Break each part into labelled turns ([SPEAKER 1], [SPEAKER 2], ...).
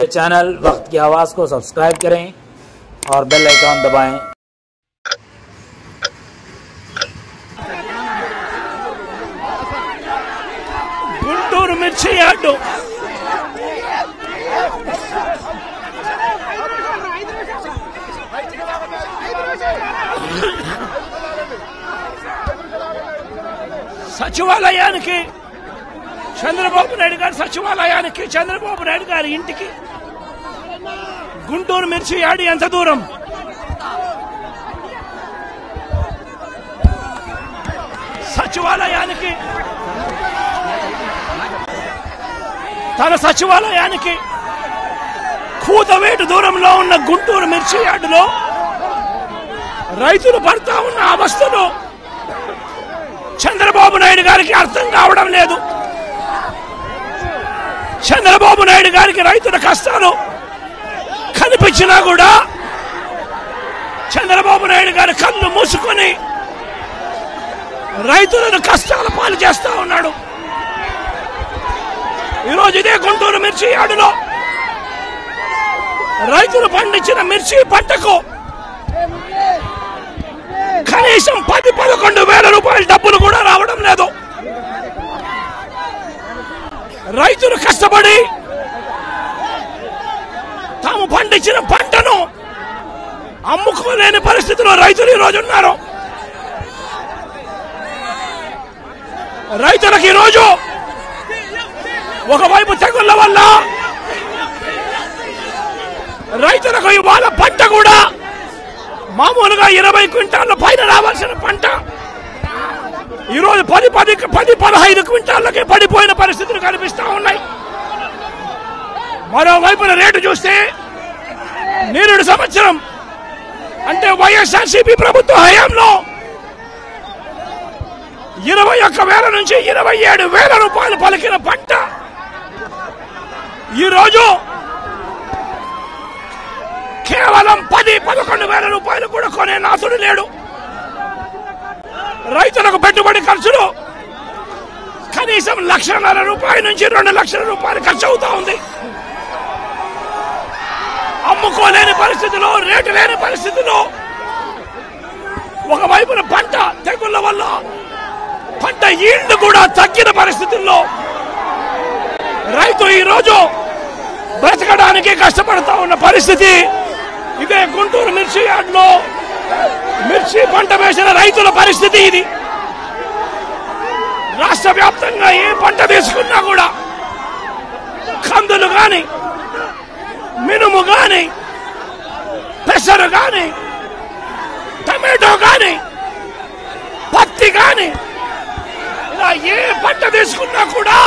[SPEAKER 1] Channel वक्त की आवाज़ को सब्सक्राइब करें और बेल आइकॉन दबाएं।
[SPEAKER 2] గుంటూరు మిర్చి యార్డు సచివాలయానికి చంద్రబాబు నాయుడు గారి సచివాలయానికి చంద్రబాబు నాయుడు గారి ఇంటికి గుంటూరు మిర్చి యార్డు ఎంత దూరం? సచివాలయానికి తన సచివాలయానికి కూతవేటు దూరంలో ఉన్న గుంటూరు మిర్చి యార్డులో రైతులు పడతా ఉన్న అవస్థలు చంద్రబాబు నాయుడు గారికి అర్థం కావడం లేదు. చంద్రబాబు నాయుడు గారికి రైతుల కష్టాలు కనిపించినా కూడా చంద్రబాబు నాయుడు గారి కళ్ళు మూసుకొని రైతులను కష్టాల పాలు చేస్తా ఉన్నాడు. ఈరోజు ఇదే గుంటూరు మిర్చి యార్డులో రైతులు పండించిన మిర్చి పంటకు కనీసం 10-11 వేల రూపాయల డబ్బులు కూడా రావడం లేదు. రైతులు కష్టపడి తాము పండించిన పంటను అమ్ముకోలేని పరిస్థితిలో రైతులు ఈరోజు ఉన్నారు. రైతులకు ఈరోజు ఒకవైపు తెగుళ్ల వల్ల రైతులకు ఇవాళ పంట కూడా మామూలుగా 20 క్వింటాళ్ళ పైన రావాల్సిన పంట ఈరోజు 10-15 క్వింటాళ్ళకి పడిపోయిన పరిస్థితులు కనిపిస్తా ఉన్నాయి. మరోవైపున రేటు చూస్తే నిరుడు సంవత్సరం అంటే వైఎస్ఆర్సీపీ ప్రభుత్వ హయాంలో 21,000 నుంచి 27,000 రూపాయలు పలికిన పంట ఈరోజు కేవలం 10-11 వేల రూపాయలు కూడా కొనే నాథుడు లేడు. రైతులకు పెట్టుబడి ఖర్చులు కనీసం 1,50,000 రూపాయల నుంచి 2 లక్షల రూపాయలు ఖర్చు అవుతా ఉంది. అమ్ముకోలేని పరిస్థితిలో, రేటు లేని పరిస్థితిలో, ఒకవైపున పంట తెగుళ్ల వల్ల పంట ఈల్డ్ కూడా తగ్గిన పరిస్థితుల్లో రైతు ఈరోజు బ్రతకడానికి కష్టపడతా ఉన్న పరిస్థితి ఇదే గుంటూరు మిర్చి యార్డులో మిర్చి పంట వేసిన రైతుల పరిస్థితి ఇది. రాష్ట్ర వ్యాప్తంగా ఏ పంట తీసుకున్నా కూడా కందులు గాని, మినుము గాని, పెసరు గాని, టమాటో గాని, పత్తి గాని, ఇలా ఏ పంట తీసుకున్నా కూడా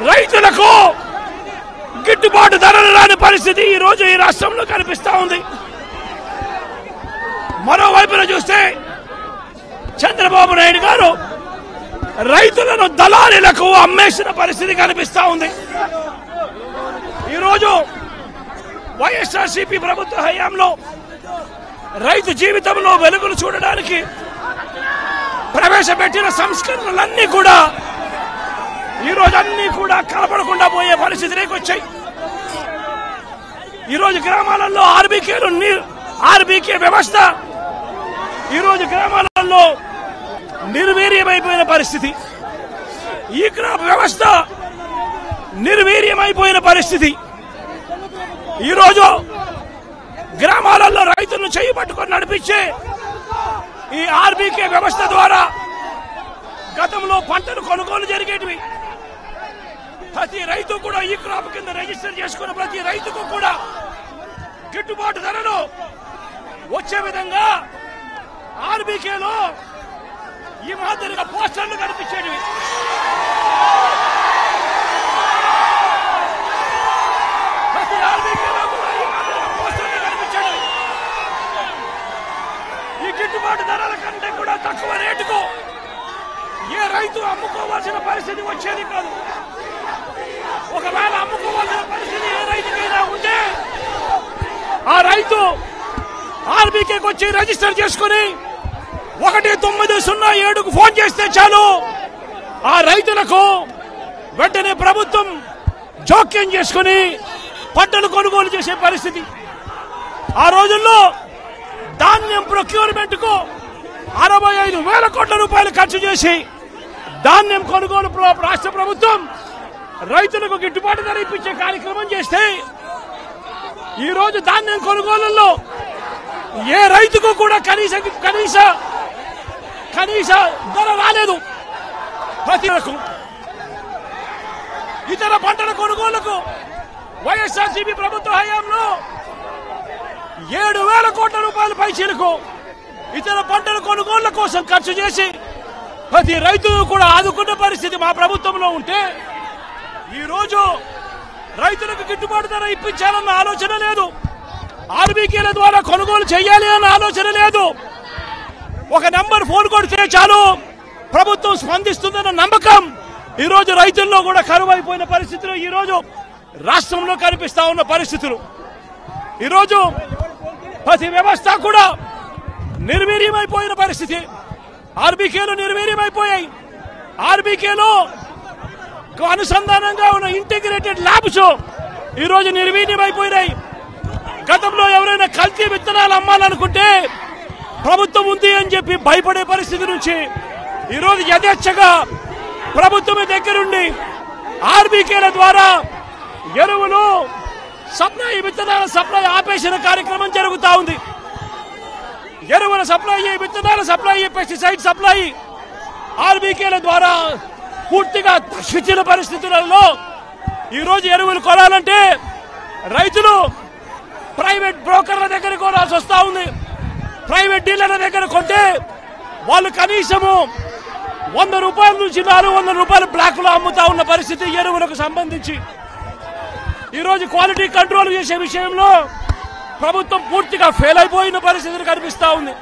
[SPEAKER 2] రైతులకు గిట్టుబాటు ధరలు రాని పరిస్థితి ఈ రోజు ఈ రాష్ట్రంలో కనిపిస్తా ఉంది. మరోవైపున చూస్తే చంద్రబాబు నాయుడు గారు రైతులను దళారీలకు అమ్మేసిన పరిస్థితి కనిపిస్తా ఉంది. ఈరోజు వైఎస్ఆర్సీపీ ప్రభుత్వ హయాంలో రైతు జీవితంలో వెలుగులు చూడడానికి ప్రవేశపెట్టిన సంస్కరణలన్నీ కూడా ఈరోజు అన్ని కూడా కనపడకుండా పోయే పరిస్థితిలోకి వచ్చాయి. ఈరోజు గ్రామాలలో ఆర్బీకే వ్యవస్థ ఈరోజు గ్రామాలలో నిర్వీర్యమైపోయిన పరిస్థితి. ఈ క్రాప్ వ్యవస్థ నిర్వీర్యమైపోయిన పరిస్థితి. ఈరోజు గ్రామాలలో రైతులను చేయి పట్టుకొని నడిపించే ఈ ఆర్బీకే వ్యవస్థ ద్వారా గతంలో పంటలు కొనుగోలు జరిగేటివి. ప్రతి రైతు కూడా ఈ క్రాప్ కింద రిజిస్టర్ చేసుకున్న ప్రతి రైతుకు కూడా గిట్టుబాటు ధరలు వచ్చే విధంగా ఆర్బీకేలో ఈ మాదిరిగా పోస్టర్లు కనిపించేవి. ప్రతి ఆర్బీకేలో కూడా ఈ మాదిరిగా పోస్టర్లు కనిపించేవి. ఈ గిట్టుబాటు ధరల కంటే కూడా తక్కువ రేటుకు ఏ రైతు అమ్ముకోవాల్సిన పరిస్థితి వచ్చేది కాదు. ఒకవేళ అమ్ముకోవాల్సిన పరిస్థితి ఏ రైతుకైనా ఉంటే ఆ రైతు ఆర్బీకేకి వచ్చి రిజిస్టర్ చేసుకుని 1907కు ఫోన్ చేస్తే చాలు ఆ రైతులకు వెంటనే ప్రభుత్వం జోక్యం చేసుకుని పంటలు కొనుగోలు చేసే పరిస్థితి. ఆ రోజుల్లో ధాన్యం ప్రొక్యూర్మెంట్ కు 65,000 కోట్ల రూపాయలు ఖర్చు చేసి ధాన్యం కొనుగోలు రాష్ట్ర ప్రభుత్వం రైతులకు గిట్టుబాటు ధర ఇప్పించే కార్యక్రమం చేస్తే ఈ రోజు ధాన్యం కొనుగోలులో ఏ రైతుకు కూడా కనీస ధర రాలేదు. ప్రతి ఇతర పంటల కొనుగోలుకు వైఎస్ఆర్సీపీ ప్రభుత్వ హయాంలో 7,000 కోట్ల రూపాయల పైచీలకు ఇతర పంటల కొనుగోళ్ల కోసం ఖర్చు చేసి ప్రతి రైతును కూడా ఆదుకున్న పరిస్థితి మా ప్రభుత్వంలో ఉంటే ఈ రోజు రైతులకు గిట్టుబాటు ధర ఇప్పించాలన్న ఆలోచన లేదు. ఆర్బీకేల ద్వారా కొనుగోలు చేయాలి అన్న ఆలోచన లేదు. ఒక నంబర్ ఫోన్ కొడితే చాలు ప్రభుత్వం స్పందిస్తుందన్న నమ్మకం ఈ రోజు రైతుల్లో కూడా కరువైపోయిన పరిస్థితులు ఈ రోజు రాష్ట్రంలో కనిపిస్తా ఉన్న పరిస్థితులు. ఈ రోజు ప్రతి వ్యవస్థ కూడా నిర్వీర్యమైపోయిన పరిస్థితి. ఆర్బీకేలు నిర్వీర్యమైపోయాయి. ఆర్బీకేలో అనుసంధానంగా ఉన్న ఇంటిగ్రేటెడ్ ల్యాబ్స్ ఈ రోజు నిర్వీర్యమైపోయినాయి. గతంలో ఎవరైనా కల్తీ విత్తనాలు అమ్మాలనుకుంటే ప్రభుత్వం ఉంది అని చెప్పి భయపడే పరిస్థితి నుంచి ఈ రోజు యథేచ్ఛగా ప్రభుత్వం దగ్గరుండి ఆర్బీకేల ద్వారా ఎరువులు సప్లై, విత్తనాల సప్లై ఆపేసిన కార్యక్రమం జరుగుతూ ఉంది. ఎరువుల సప్లై, విత్తనాల సప్లై, పెస్టిసైడ్ సప్లై ఆర్బీకేల ద్వారా పూర్తిగా తగ్గించిన పరిస్థితులలో ఈ రోజు ఎరువులు కొనాలంటే రైతులు ప్రైవేట్ బ్రోకర్ల దగ్గర కొనాల్సి వస్తా ఉంది. ప్రైవేట్ డీలర్ల దగ్గర కొంటే వాళ్ళు కనీసము 100 రూపాయల నుంచి 400 రూపాయలు బ్లాక్ లో అమ్ముతా ఉన్న పరిస్థితి ఎరువులకు సంబంధించి. ఈ రోజు క్వాలిటీ కంట్రోల్ చేసే విషయంలో ప్రభుత్వం పూర్తిగా ఫెయిల్ అయిపోయిన పరిస్థితులు కనిపిస్తా ఉంది.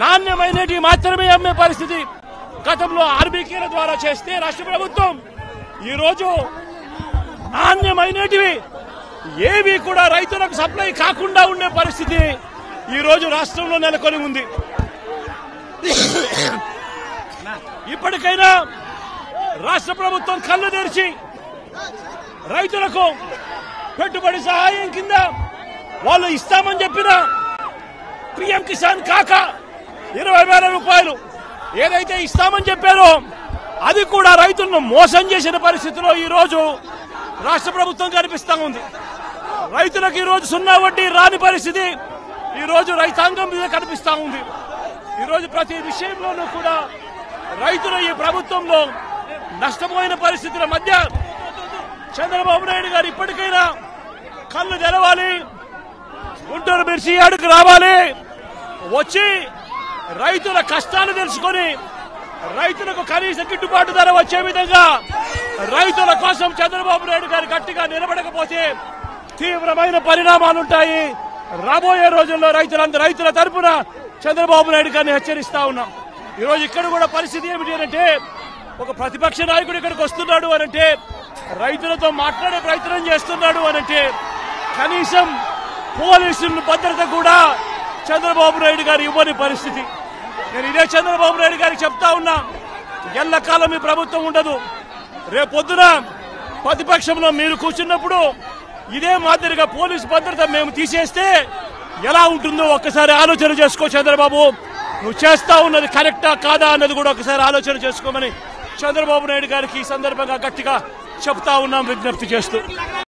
[SPEAKER 2] నాణ్యమైనవి మాత్రమే అమ్మే పరిస్థితి గతంలో ఆర్బీకేల ద్వారా చేస్తే రాష్ట్ర ప్రభుత్వం ఈ రోజు నాణ్యమైనటివి ఏవి కూడా రైతులకు సప్లై కాకుండా ఉండే పరిస్థితి ఈ రోజు రాష్ట్రంలో నెలకొని ఉంది. ఇప్పటికైనా రాష్ట్ర ప్రభుత్వం కళ్ళు తెరిచి రైతులకు పెట్టుబడి సహాయం కింద వాళ్ళు ఇస్తామని చెప్పిన పీఎం కిసాన్ కాక 20,000 రూపాయలు ఏదైతే ఇస్తామని చెప్పారో అది కూడా రైతులను మోసం చేసిన పరిస్థితిలో ఈ రోజు రాష్ట్ర ప్రభుత్వం కనిపిస్తా ఉంది. రైతులకు ఈ రోజు 0 వడ్డీ రాని పరిస్థితి ఈ రోజు రైతాంగం మీద కనిపిస్తా ఉంది. ఈ రోజు ప్రతి విషయంలోనూ కూడా రైతులు ఈ ప్రభుత్వంలో నష్టపోయిన పరిస్థితుల మధ్య చంద్రబాబు నాయుడు గారు ఇప్పటికైనా కళ్ళు తెరవాలి, గుంటూరు మిర్చి యార్డుకు రావాలి, వచ్చి రైతుల కష్టాలు తెలుసుకొని రైతులకు కనీస గిట్టుబాటు ధర వచ్చే విధంగా రైతుల కోసం చంద్రబాబు నాయుడు గారు గట్టిగా నిలబడకపోతే తీవ్రమైన పరిణామాలుంటాయి. రాబోయే రోజుల్లో రైతుల తరపున చంద్రబాబు నాయుడు గారిని హెచ్చరిస్తా ఉన్నాం. ఈ రోజు ఇక్కడ కూడా పరిస్థితి ఏమిటి అంటే ఒక ప్రతిపక్ష నాయకుడు ఇక్కడికి వస్తున్నాడు అనంటే, రైతులతో మాట్లాడే ప్రయత్నం చేస్తున్నాడు అనంటే కనీసం పోలీసుల భద్రత కూడా చంద్రబాబు నాయుడు గారు ఇవ్వని పరిస్థితి. నేను ఇదే చంద్రబాబు నాయుడు గారికి చెప్తా ఉన్నా, ఎల్లకాలం మీ ప్రభుత్వం ఉండదు. రేపొద్దున ప్రతిపక్షంలో మీరు కూర్చున్నప్పుడు ఇదే మాదిరిగా పోలీసు భద్రత మేము తీసేస్తే ఎలా ఉంటుందో ఒక్కసారి ఆలోచన చేసుకో చంద్రబాబు. నువ్వు చేస్తా ఉన్నది కరెక్టా కాదా అన్నది కూడా ఒకసారి ఆలోచన చేసుకోమని చంద్రబాబు నాయుడు గారికి ఈ సందర్భంగా గట్టిగా చెప్తా ఉన్నాం, విజ్ఞప్తి చేస్తూ.